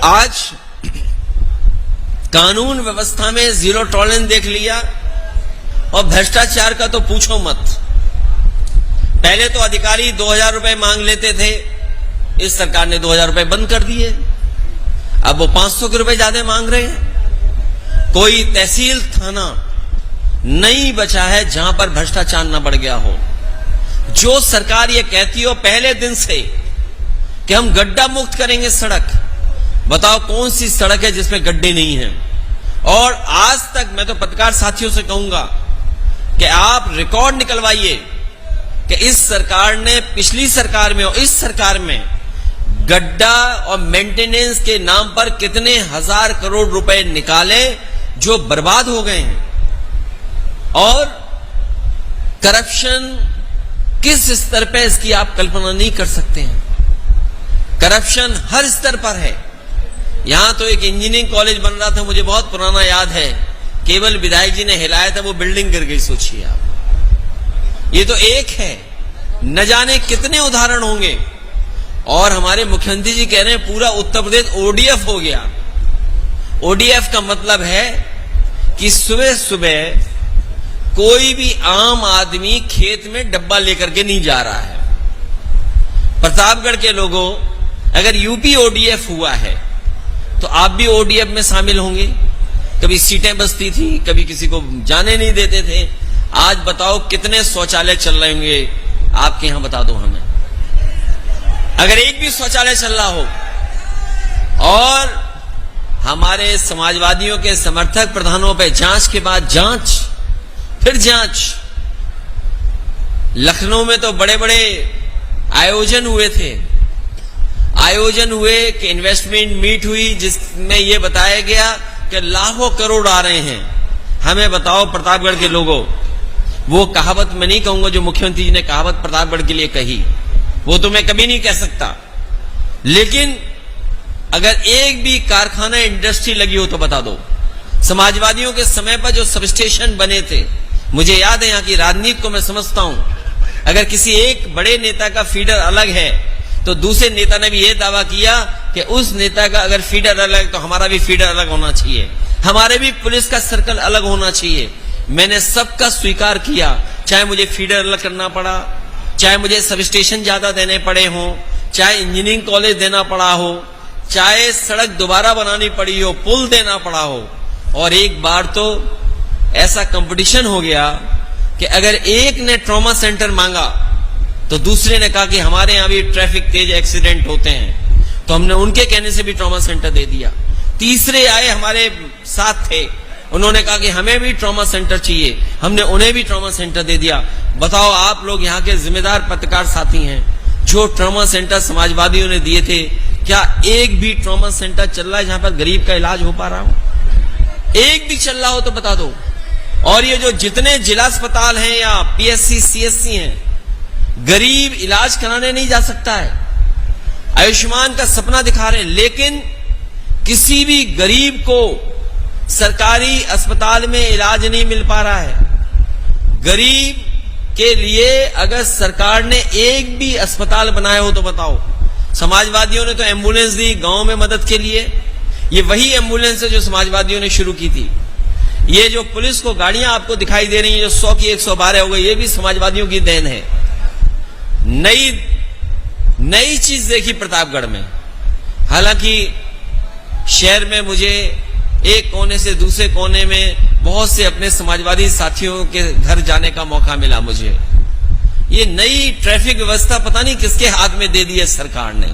आज कानून व्यवस्था में जीरो टॉलरेंस देख लिया और भ्रष्टाचार का तो पूछो मत। पहले तो अधिकारी 2000 रुपए मांग लेते थे, इस सरकार ने 2000 रुपए बंद कर दिए। अब वो 500 के रुपए ज्यादा मांग रहे हैं। कोई तहसील थाना नहीं बचा है जहां पर भ्रष्टाचार न बढ़ गया हो। जो सरकार ये कहती हो पहले दिन से कि हम गड्ढा मुक्त करेंगे सड़क, बताओ कौन सी सड़क है जिसमें गड्ढे नहीं हैं? और आज तक मैं तो पत्रकार साथियों से कहूंगा कि आप रिकॉर्ड निकलवाइए कि इस सरकार ने पिछली सरकार में और इस सरकार में गड्ढा और मेंटेनेंस के नाम पर कितने हजार करोड़ रुपए निकाले जो बर्बाद हो गए हैं। और करप्शन किस स्तर पे, इसकी आप कल्पना नहीं कर सकते हैं। करप्शन हर स्तर पर है। यहां तो एक इंजीनियरिंग कॉलेज बन रहा था, मुझे बहुत पुराना याद है, केवल विधायक जी ने हिलाया था, वो बिल्डिंग गिर गई। सोचिए आप, ये तो एक है, न जाने कितने उदाहरण होंगे। और हमारे मुख्यमंत्री जी कह रहे हैं पूरा उत्तर प्रदेश ओडीएफ हो गया। ओडीएफ का मतलब है कि सुबह सुबह कोई भी आम आदमी खेत में डब्बा लेकर के नहीं जा रहा है। प्रतापगढ़ के लोगों, अगर यूपी ओडीएफ हुआ है तो आप भी ओडीएफ में शामिल होंगे। कभी सीटें बचती थी, कभी किसी को जाने नहीं देते थे। आज बताओ कितने शौचालय चल रहे होंगे आपके यहां, बता दो हमें। अगर एक भी शौचालय चल रहा हो। और हमारे समाजवादियों के समर्थक प्रधानों पे जांच के बाद जांच, फिर जांच। लखनऊ में तो बड़े बड़े आयोजन हुए थे, आयोजन हुए कि इन्वेस्टमेंट मीट हुई जिसमें यह बताया गया कि लाखों करोड़ आ रहे हैं। हमें बताओ प्रतापगढ़ के लोगों, वो कहावत मैं नहीं कहूंगा जो मुख्यमंत्री जी ने कहावत प्रतापगढ़ के लिए कही, वो तो मैं कभी नहीं कह सकता। लेकिन अगर एक भी कारखाना इंडस्ट्री लगी हो तो बता दो। समाजवादियों के समय पर जो सब स्टेशन बने थे, मुझे याद है, यहां की राजनीति को मैं समझता हूं। अगर किसी एक बड़े नेता का फीडर अलग है तो दूसरे नेता ने भी यह दावा किया कि उस नेता का अगर फीडर अलग तो हमारा भी फीडर अलग होना चाहिए, हमारे भी पुलिस का सर्कल अलग होना चाहिए। मैंने सबका स्वीकार किया, चाहे मुझे फीडर अलग करना पड़ा, चाहे मुझे सब स्टेशन ज्यादा देने पड़े हों, चाहे इंजीनियरिंग कॉलेज देना पड़ा हो, चाहे सड़क दोबारा बनानी पड़ी हो, पुल देना पड़ा हो। और एक बार तो ऐसा कंपटीशन हो गया कि अगर एक ने ट्रॉमा सेंटर मांगा तो दूसरे ने कहा कि हमारे यहां भी ट्रैफिक तेज एक्सीडेंट होते हैं, तो हमने उनके कहने से भी ट्रॉमा सेंटर दे दिया। तीसरे आए हमारे साथ थे, उन्होंने कहा कि हमें भी ट्रॉमा सेंटर चाहिए, हमने उन्हें भी ट्रॉमा सेंटर दे दिया। बताओ आप लोग यहाँ के जिम्मेदार पत्रकार साथी हैं, जो ट्रॉमा सेंटर समाजवादियों ने दिए थे, क्या एक भी ट्रॉमा सेंटर चल रहा है जहां पर गरीब का इलाज हो पा रहा हो? एक भी चल रहा हो तो बता दो। और ये जो जितने जिला अस्पताल हैं या पीएससी सीएससी हैं, गरीब इलाज कराने नहीं जा सकता है। आयुष्मान का सपना दिखा रहे हैं, लेकिन किसी भी गरीब को सरकारी अस्पताल में इलाज नहीं मिल पा रहा है। गरीब के लिए अगर सरकार ने एक भी अस्पताल बनाया हो तो बताओ। समाजवादियों ने तो एम्बुलेंस दी गांव में मदद के लिए, ये वही एम्बुलेंस है जो समाजवादियों ने शुरू की थी। ये जो पुलिस को गाड़ियां आपको दिखाई दे रही हैं जो 100 की 112 हो गई, ये भी समाजवादियों की देन है। नई चीज देखी प्रतापगढ़ में। हालांकि शहर में मुझे एक कोने से दूसरे कोने में बहुत से अपने समाजवादी साथियों के घर जाने का मौका मिला मुझे। ये नई ट्रैफिक व्यवस्था पता नहीं किसके हाथ में दे दी है सरकार ने।